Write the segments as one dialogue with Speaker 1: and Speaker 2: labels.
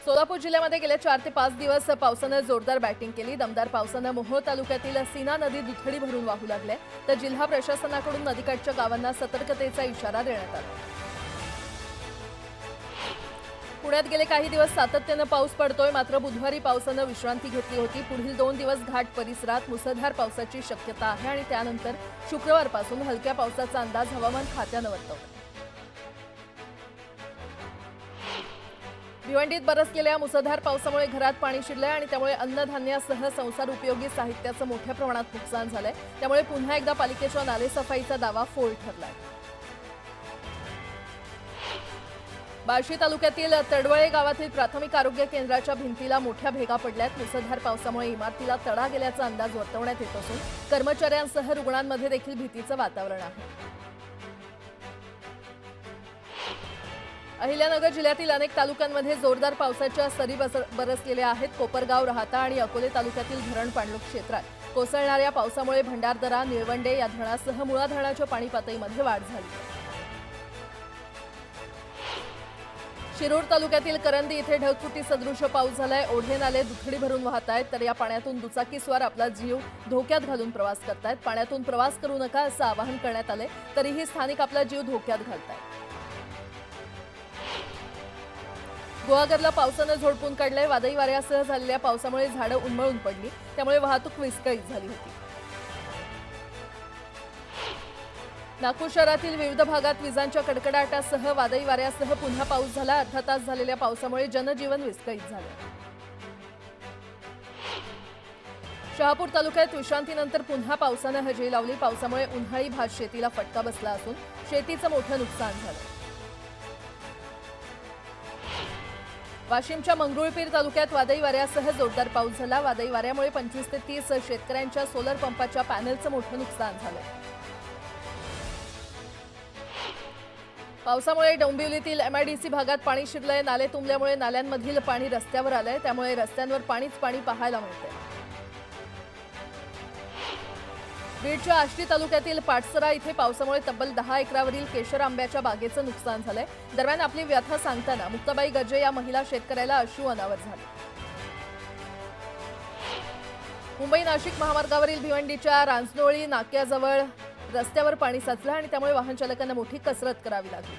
Speaker 1: सोलापूर जिल्ह्यामध्ये गेल्या 4 ते 5 दिवस पावसाने जोरदार बॅटिंग केली। दमदार पावसाने मोहोळ तालुक्यातील सीना नदी दुथडी भरून वाहू लागली, तर जिल्हा प्रशासनाकडून नदीकाठच्या गावांना सतर्कतेचा इशारा देण्यात आला। पुण्यात गेले काही दिवस सातत्याने पाऊस पडतोय, मात्र बुधवारी पावसाने विश्रांती घेतली होती। पुढील 2 दिवस घाट परिसरात मुसळधार पावसाची शक्यता आहे आणि त्यानंतर शुक्रवारपासून हलक्या पावसाचा अंदाज हवामान खात्याने वर्तवला। भिवंडीत बरसलेल्या मुसळधार पावसामुळे घरात पाणी शिरले आणि त्यामुळे अन्नधान्यासह संसार उपयोगी साहित्याचं मोठ्या प्रमाणात नुकसान झालंय। त्यामुळे पुन्हा एकदा पालिकेच्या नालेसफाईचा दावा फोल ठरलाय। बार्शी तालुक्यातील तडवळे गावातील प्राथमिक आरोग्य केंद्राच्या भिंतीला मोठ्या भेगा पडल्यात। मुसळधार पावसामुळे इमारतीला तडा गेल्याचा अंदाज वर्तवण्यात येत असून कर्मचाऱ्यांसह रुग्णांमध्ये देखील भीतीचं वातावरण आहे। अहिल्यानगर जिल्ह्यातील अनेक तालुक्यांमध्ये जोरदार पावसाच्या सरी बरसलेल्या आहेत। कोपरगाव, राहाता आणि अकोले तालुक्यातील धरण पाणलोट क्षेत्रात कोसळणाऱ्या पावसामुळे भंडारदरा, निळवंडे या धरणासह मुळा धरणाच्या पाणी पातळीमध्ये वाढ झाली। शिरूर तालुक्यातील करंदी इथे ढगफुटी सदृश पाऊस झालाय। ओढे नाले दुथडी भरून वाहत आहेत, तर या पाण्यातून दुचाकीस्वार आपला जीव धोक्यात घालून प्रवास करतायत। पाण्यातून प्रवास करू नका असं आवाहन करण्यात आले, तरीही स्थानिक आपला जीव धोक्यात घालतायत। गुहागरला पावसाने झोडपून काढले। वादळी वाऱ्यासह झालेल्या पावसामुळे झाडं उन्मळून पडली, त्यामुळे वाहतूक विस्कळीत झाली होती। नागपूर शहरातील विविध भागात विजांच्या कडकडाटासह वादळी वाऱ्यासह पुन्हा पाऊस झाला। अर्धा तास झालेल्या पावसामुळे जनजीवन विस्कळीत झाले। शहापूर तालुक्यात विश्रांतीनंतर पुन्हा पावसाने हजेरी लावली। पावसामुळे उन्हाळी भात शेतीला फटका बसला असून शेतीचं मोठं नुकसान झालं। वाशिमच्या मंगरुळपीर तालुक्यात वादळी वाऱ्यासह जोरदार पाऊस झाला। वादळी वाऱ्यामुळे 25 ते 30 शेतकऱ्यांच्या सोलर पंपाच्या पॅनेलचं मोठं नुकसान झालं। पावसामुळे डोंबिवलीतील एमआयडीसी भागात पाणी शिरलंय। नाले तुंबल्यामुळे नाल्यांमधील पाणी रस्त्यावर आलंय, त्यामुळे रस्त्यांवर पाणीच पाणी पाहायला मिळतंय। बीडच्या आष्टी तालुक्यातील पाटसरा इथे पावसामुळे तब्बल 10 एकरावरील केशर आंब्याच्या बागेचं नुकसान झालंय। दरम्यान आपली व्यथा सांगताना मुक्ताबाई गजे या महिला शेतकऱ्याला अश्रू अनावर झाले। मुंबई नाशिक महामार्गावरील भिवंडीच्या रांजनोळी नाक्याजवळ रस्त्यावर पाणी साचलं आणि त्यामुळे वाहन चालकांना मोठी कसरत करावी लागली।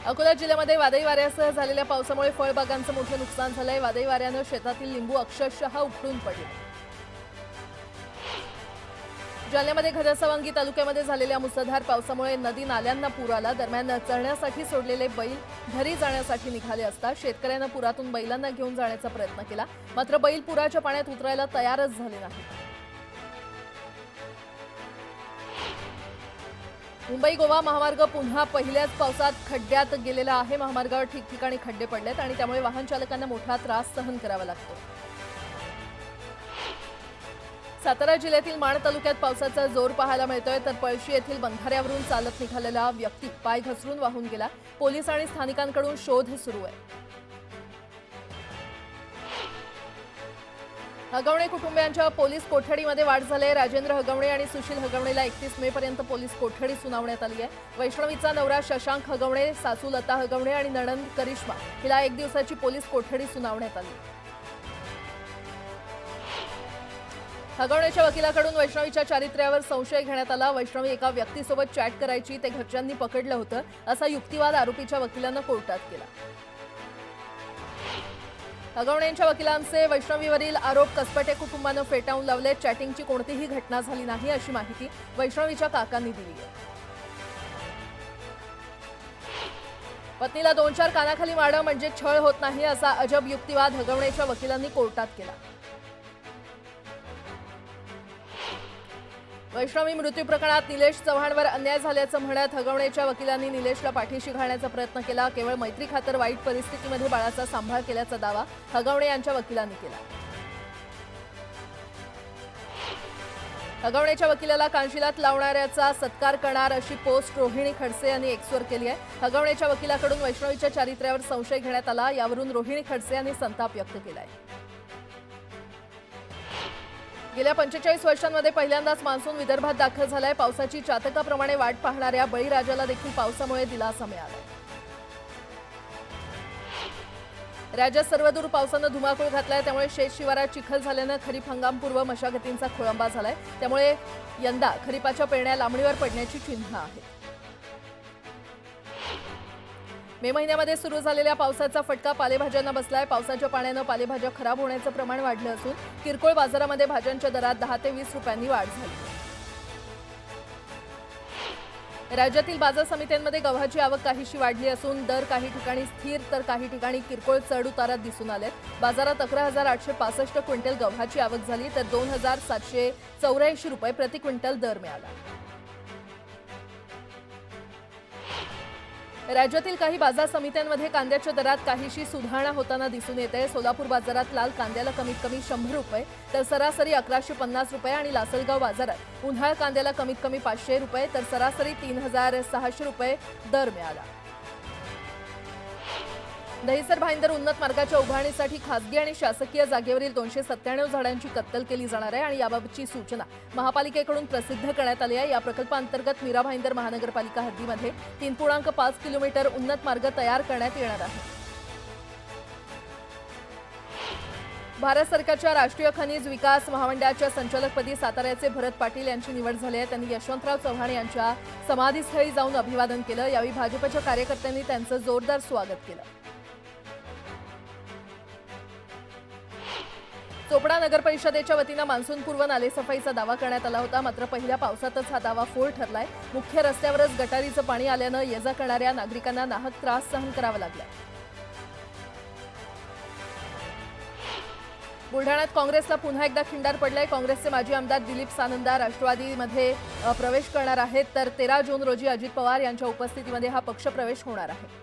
Speaker 1: अकोला जिल्ह्यामध्ये वादळी वाऱ्यासह झालेल्या पावसामुळे फळबागांचं मोठं नुकसान झालंय। वादळी वाऱ्यानं शेतातील लिंबू अक्षरशः उपटून पडले। जालन्यामध्ये घनसावंगी तालुक्यामध्ये झालेल्या मुसळधार पावसामुळे नदी नाल्यांना पूर आला। दरम्यान चरण्यासाठी सोडलेले बैल घरी जाण्यासाठी निघाले असता शेतकऱ्यांना पुरातून बैलांना घेऊन जाण्याचा प्रयत्न केला, मात्र बैल पुराच्या पाण्यात उतरायला तयारच झाले नाही। मुंबई गोवा महामार्ग पुन्हा पहिल्याच पावसात खड्ड्यात गेलेला आहे। महामार्गावर ठिकठिकाणी खड्डे पडलेत आणि त्यामुळे वाहन चालकांना मोठा त्रास सहन करावा लागतो। सातारा जिल्ह्यातील माण तालुक्यात पावसाचा जोर पाहायला मिळतोय, तर पळशी येथील बंधाऱ्यावरून चालत निघालेला व्यक्ती पाय घसरून वाहून गेला। पोलीस आणि स्थानिकांकडून शोध सुरू आहे। हगवणे कुटुंबियांच्या पोलीस कोठडीमध्ये वाढ झाली। राजेंद्र हगवणे आणि सुशील हगवणेला 31 मे पर्यंत पोलीस कोठडी सुनावण्यात आली आहे। वैष्णवीचा नवरा शशांक हगवणे, सासू लता हगवणे आणि नणंद करिश्मा हिला 1 दिवसाची पोलीस कोठडी सुनावण्यात आली। हगवण्याच्या वकिलाकडून वैष्णवीच्या चारित्र्यावर संशय घेण्यात आला। वैष्णवी एका व्यक्तीसोबत चॅट करायची, ते घरच्यांनी पकडलं होतं असा युक्तिवाद आरोपीच्या वकिलांनी कोर्टात केला। हगवणेंच्या वकिलांचे वैष्णवीवरील आरोप कसपटे कुटुंबानं फेटाळून लावले। चॅटिंगची कोणतीही घटना झाली नाही अशी माहिती वैष्णवीच्या काकांनी दिली आहे। पत्नीला 2-4 कानाखाली मारणं म्हणजे छळ होत नाही असा अजब युक्तिवाद हगवणेच्या वकिलांनी कोर्टात केला। वैष्णवी मृत्यू प्रकरणात निलेश चव्हाणवर अन्याय झाल्याचं म्हणत हगवणेच्या वकिलांनी निलेशला पाठीशी घालण्याचा प्रयत्न केला। केवळ मैत्री खातर वाईट परिस्थितीमध्ये बाळाचा सांभाळ केल्याचा दावा हगवणे यांच्या वकिलांनी केला। हगवणेच्या वकिलाला कांशिलात लावणाऱ्याचा सत्कार करणार अशी पोस्ट रोहिणी खडसे यांनी एक्सवर केली आहे। हगवणेच्या वकिलाकडून वैष्णवीच्या चारित्र्यावर संशय घेण्यात आला, यावरून रोहिणी खडसे यांनी संताप व्यक्त केला आहे। गेल्या 45 वर्षांमध्ये पहिल्यांदाच मान्सून विदर्भात दाखल झालाय। पावसाची चातकाप्रमाणे वाट पाहणाऱ्या बळीराजाला देखील पावसामुळे दिलासा मिळालाय। राज्यात सर्वदूर पावसानं धुमाकूळ घातलाय, त्यामुळे शेत शिवारात चिखल झाल्यानं खरीप हंगामपूर्व मशागतींचा खोळंबा झालाय। त्यामुळे यंदा खरीपाच्या पेरण्या लांबणीवर पडण्याची चिन्ह आहेत। मे महिन्यामध्ये सुरू झालेल्या पावसाचा फटका पालेभाज्यांना बसलाय। पावसाच्या पाण्यानं पालेभाज्या खराब होण्याचं प्रमाण वाढलं असून किरकोळ बाजारामध्ये भाज्यांच्या दरात 10 ते 20 रुपयांनी वाढ झाली। राज्यातील बाजार समित्यांमध्ये गव्हाची आवक काहीशी वाढली असून दर काही ठिकाणी स्थिर तर काही ठिकाणी किरकोळ चढ उतारात दिसून आलेत। बाजारात 11,865 क्विंटल गव्हाची आवक झाली तर 2,784 रुपये प्रति क्विंटल दर मिळाला। राज्यातील काही बाजार समित्यांमध्ये कांद्याच्या दरात काहीशी सुधारणा होताना दिसून येते। सोलापूर बाजारात लाल कांद्याला कमीत कमी 100 रुपये तर सरासरी 1150 रुपये आणि लासलगाव बाजारात उन्हाळ कांद्याला कमीत कमी 500 रुपये तर सरासरी 3,600 रुपये दर मिळाला। दहिसर भाईंदर उन्नत मार्गाच्या उभारणीसाठी खासगी आणि शासकीय जागेवरील 297 झाडांची कत्तल केली जाणार आहे आणि याबाबतची सूचना महापालिकेकडून प्रसिद्ध करण्यात आली आहे। या प्रकल्पांतर्गत मीरा भाईंदर महानगरपालिका हद्दीमध्ये 3.5 किलोमीटर उन्नत मार्ग तयार करण्यात येणार आहे। भारत सरकारच्या राष्ट्रीय खनिज विकास महामंडळाच्या संचालकपदी साताऱ्याचे भरत पाटील यांची निवड झाली आहे। त्यांनी यशवंतराव चव्हाण यांच्या समाधीस्थळी जाऊन अभिवादन केलं। यावेळी भाजपच्या कार्यकर्त्यांनी त्यांचं जोरदार स्वागत केलं। चोपडा नगर परिषदेच्या वतीनं मान्सूनपूर्व नालेसफाईचा दावा करण्यात आला होता, मात्र पहिल्या पावसातच हा दावा फोल ठरलाय। मुख्य रस्त्यावरच गटारीचं पाणी आल्यानं ये-जा करणाऱ्या नागरिकांना नाहक त्रास सहन करावा लागला। बुलढाण्यात काँग्रेसला पुन्हा एकदा खिंडार पडलाय। काँग्रेसचे माजी आमदार दिलीप सानंदा राष्ट्रवादीमध्ये प्रवेश करणार आहेत तर 13 जून रोजी अजित पवार यांच्या उपस्थितीमध्ये हा पक्षप्रवेश होणार आहे।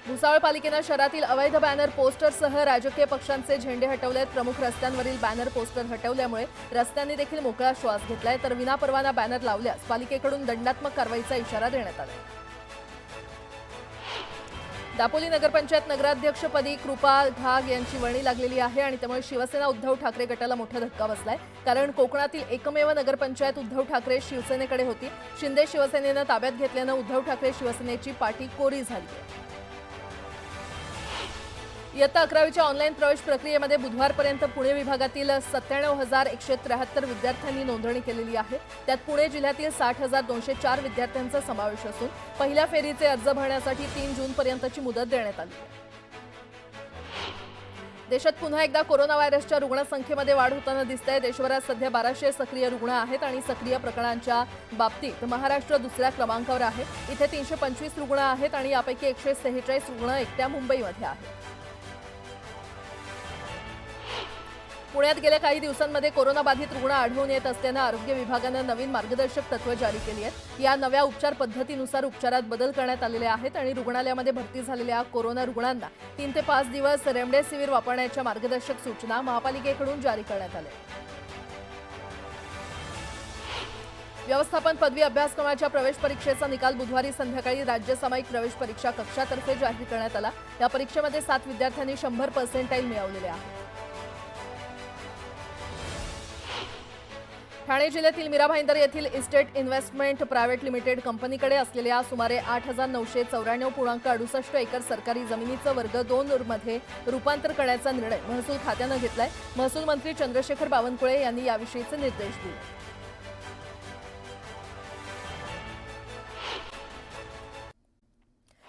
Speaker 1: भुसावळ पालिकेनं शहरातील अवैध बॅनर पोस्टरसह राजकीय पक्षांचे झेंडे हटवलेत। प्रमुख रस्त्यांवरील बॅनर पोस्टर हटवल्यामुळे रस्त्यांनी देखील मोकळा श्वास घेतलाय तर विनापरवाना बॅनर लावल्यास पालिकेकडून दंडात्मक कारवाईचा इशारा देण्यात आलाय। दापोली नगरपंचायत नगराध्यक्षपदी कृपा घाग यांची वर्णी लागलेली आहे आणि त्यामुळे शिवसेना उद्धव ठाकरे गटाला मोठा धक्का बसलाय, कारण कोकणातील एकमेव नगरपंचायत उद्धव ठाकरे शिवसेनेकडे होती। शिंदे शिवसेनेनं ताब्यात घेतल्यानं उद्धव ठाकरे शिवसेनेची पाठी कोरी झाली आहे। इयत्ता 11वीच्या ऑनलाईन प्रवेश प्रक्रियेमध्ये बुधवारपर्यंत पुणे विभागातील 97,173 विद्यार्थ्यांनी नोंदणी केलेली आहे। त्यात पुणे जिल्ह्यातील 60,204 विद्यार्थ्यांचा समावेश असून पहिल्या फेरीचे अर्ज भरण्यासाठी 3 जूनपर्यंतची मुदत देण्यात आली आहे। देशात पुन्हा एकदा कोरोना व्हायरसच्या रुग्णसंख्येमध्ये वाढ होताना दिसते। देशभरात सध्या 1200 सक्रिय रुग्ण आहेत आणि सक्रिय प्रकरणांच्या बाबतीत महाराष्ट्र दुसऱ्या क्रमांकावर आहे। इथे 325 रुग्ण आहेत आणि यापैकी 146 रुग्ण एकट्या मुंबईमध्ये आहेत। पुण्यात गेल्या काही दिवसांमध्ये कोरोनाबाधित रुग्ण आढळून येत असल्यानं आरोग्य विभागानं नवीन मार्गदर्शक तत्त्वे जारी केली आहेत। या नव्या उपचार पद्धतीनुसार उपचारात बदल करण्यात आलेले आहेत आणि रुग्णालयामध्ये भरती झालेल्या कोरोना रुग्णांना 3 ते 5 दिवस रेमडेसिवीर वापरण्याच्या मार्गदर्शक सूचना महापालिकेकडून जारी करण्यात आल्या। व्यवस्थापन पदवी अभ्यासक्रमाच्या प्रवेश परीक्षेचा निकाल बुधवारी संध्याकाळी राज्य सामायिक प्रवेश परीक्षा कक्षातर्फे जाहीर करण्यात आला। या परीक्षेमध्ये 7 विद्यार्थ्यांनी 100% मिळवलेले आहेत। ठाणे जिल्ह्यातील मीरा भाईंदर येथील इस्टेट इन्व्हेस्टमेंट प्रायव्हेट लिमिटेड कंपनीकडे असलेल्या सुमारे 8,994.68 एकर सरकारी जमिनीचं वर्ग 2 मध्ये रूपांतर करण्याचा निर्णय महसूल खात्यानं घेतलाय। महसूल मंत्री चंद्रशेखर बावनकुळे यांनी याविषयीचे निर्देश दिले।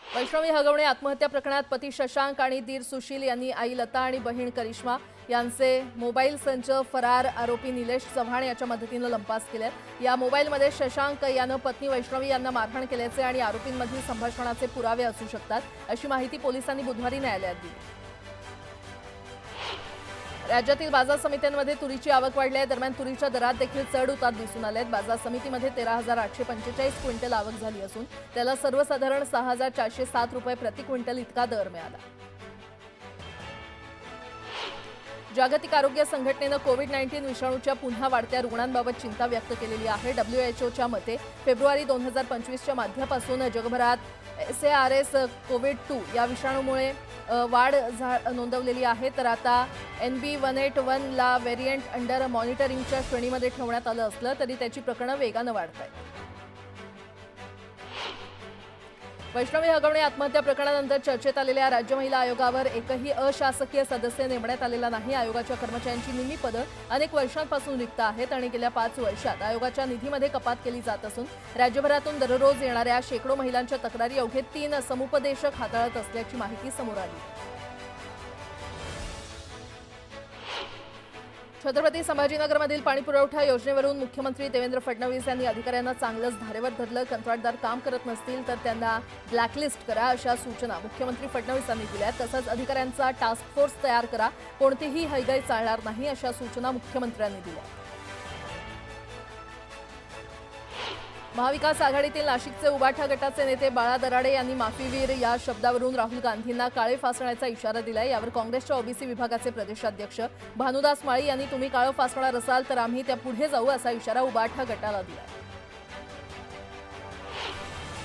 Speaker 1: वैष्णवी हगवणे आत्महत्या प्रकरणात पती शशांक आणि दीर सुशील यांनी आई लता आणि बहीण करिश्मा यांचे मोबाईल संच फरार आरोपी निलेश चव्हाण याच्या मदतीने लंपास केलेत। या मोबाईलमध्ये शशांक यानं पत्नी वैष्णवी यांना मारहाण केल्याचे आणि आरोपींमधील संभाषणाचे पुरावे असू शकतात, अशी माहिती पोलिसांनी बुधवारी न्यायालयात दिली। राज्यातील बाजार समित्यांमध्ये तुरीची आवक वाढली आहे। दरम्यान तुरीच्या दरात देखील चढ उतार दिसून आले आहेत। बाजार समितीमध्ये 13,845 क्विंटल आवक झाली असून त्याला सर्वसाधारण 6,407 रुपये प्रति क्विंटल इतका दर मिळाला। जागतिक आरोग्य संघटनेनं कोविड-19 विषाणूच्या पुन्हा वाढत्या रुग्णांबाबत चिंता व्यक्त केलेली आहे। WHOच्या मते फेब्रुवारी 2025च्या मध्यापासून जगभरात SARS कोविड-2 या विषाणूमुळे वाढ नोंदवलेली आहे, तर आता NB181 ला व्हेरियंट अंडर मॉनिटरिंगच्या श्रेणीमध्ये ठेवण्यात आलं असलं तरी त्याची प्रकरणं वेगानं वाढत आहेत। वैष्णवी हगवणे आत्महत्या प्रकरणानंतर चर्चेत आलेल्या राज्य महिला आयोगावर एकही अशासकीय सदस्य नेमण्यात आलेला नाही। आयोगाच्या कर्मचाऱ्यांची निम्मी पदं अनेक वर्षांपासून रिक्त आहेत आणि गेल्या 5 वर्षात आयोगाच्या निधीमध्ये कपात केली जात असून राज्यभरातून दररोज येणाऱ्या शेकडो महिलांच्या तक्रारी अवघे 3 समुपदेशक हाताळत असल्याची माहिती समोर आली। छत्रपती संभाजीनगरमधील पाणीपुरवठा योजनेवरून मुख्यमंत्री देवेंद्र फडणवीस यांनी अधिकाऱ्यांना चांगलंच धारेवर धरलं। कंत्राटदार काम करत नसतील तर त्यांना ब्लॅकलिस्ट करा अशा सूचना मुख्यमंत्री फडणवीस यांनी दिल्या। तसंच अधिकाऱ्यांचा टास्क फोर्स तयार करा, कोणतीही हयगय चालणार नाही अशा सूचना मुख्यमंत्र्यांनी दिल्या। महाविकास आघाडीतील नाशिकचे उबाठा गटाचे नेते बाळा दराडे यांनी माफीवीर या शब्दावरून राहुल गांधींना काळे फासण्याचा इशारा दिलाय। यावर काँग्रेसच्या ओबीसी विभागाचे प्रदेशाध्यक्ष भानुदास माळी यांनी तुम्ही काळं फासणार असाल तर आम्ही त्या पुढे जाऊ असा इशारा उबाठा गटाला दिलाय।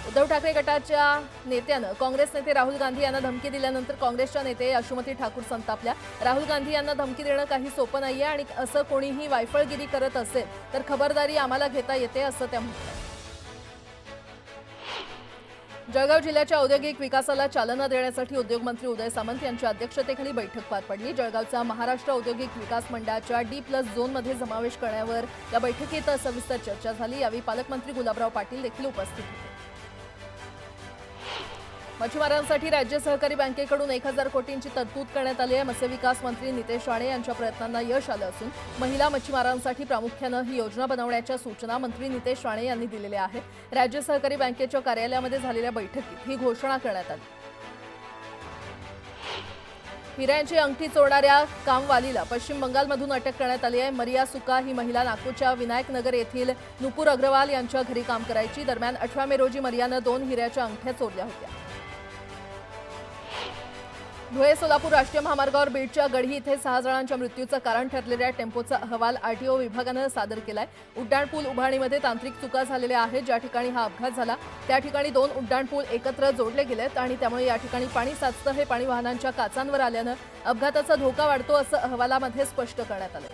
Speaker 1: उद्धव ठाकरे गटाच्या नेत्यानं काँग्रेस नेते राहुल गांधी यांना धमकी दिल्यानंतर काँग्रेसच्या नेते यशोमती ठाकूर संतापल्या। राहुल गांधी यांना धमकी देणं काही सोपं नाहीये आणि असं कोणीही वायफळगिरी करत असेल तर खबरदारी आम्हाला घेता येते असं त्या म्हणाल्या। जळगाव जिल्ह्याच्या औद्योगिक विकासाला चालना देण्यासाठी उद्योगमंत्री उदय सामंत यांच्या अध्यक्षतेखाली बैठक पार पडली। जळगावचा महाराष्ट्र औद्योगिक विकास मंडळाच्या D+ झोनमध्ये समावेश करण्यावर या बैठकीत सविस्तर चर्चा झाली। यावेळी पालकमंत्री गुलाबराव पाटील देखील उपस्थित होते। मच्छीमारांसाठी राज्य सहकारी बँकेकडून 1000 कोटींची तरतूद करण्यात आली आहे। मत्स्य विकास मंत्री नितेश राणे यांच्या प्रयत्नांना यश आलं असून महिला मच्छीमारांसाठी प्रामुख्यानं ही योजना बनवण्याच्या सूचना मंत्री नितेश राणे यांनी दिलेल्या आहेत। राज्य सहकारी बँकेच्या कार्यालयामध्ये झालेल्या बैठकीत ही घोषणा करण्यात आली। हिऱ्यांची अंगठी चोरणाऱ्या कामवालीला पश्चिम बंगालमधून अटक करण्यात आली आहे। मरिया सुका ही महिला नागपूरच्या विनायक नगर येथील नुपूर अग्रवाल यांच्या घरी काम करायची। दरम्यान 18 मे रोजी मरियानं 2 हिऱ्याच्या अंगठ्या चोरल्या होत्या। धुळे सोलापूर राष्ट्रीय महामार्गावर बीडच्या गढी इथे 6 जणांच्या मृत्यूचं कारण ठरलेल्या टेम्पोचा अहवाल आरटीओ विभागानं सादर केलाय। उड्डाणपूल उभारणीमध्ये तांत्रिक चुका झालेल्या आहेत। ज्या ठिकाणी हा अपघात झाला त्या ठिकाणी 2 उड्डाणपूल एकत्र जोडले गेलेत आणि त्यामुळे या ठिकाणी पाणी साचतं। हे पाणी वाहनांच्या काचांवर आल्यानं अपघाताचा धोका वाढतो असं अहवालामध्ये स्पष्ट करण्यात आलं।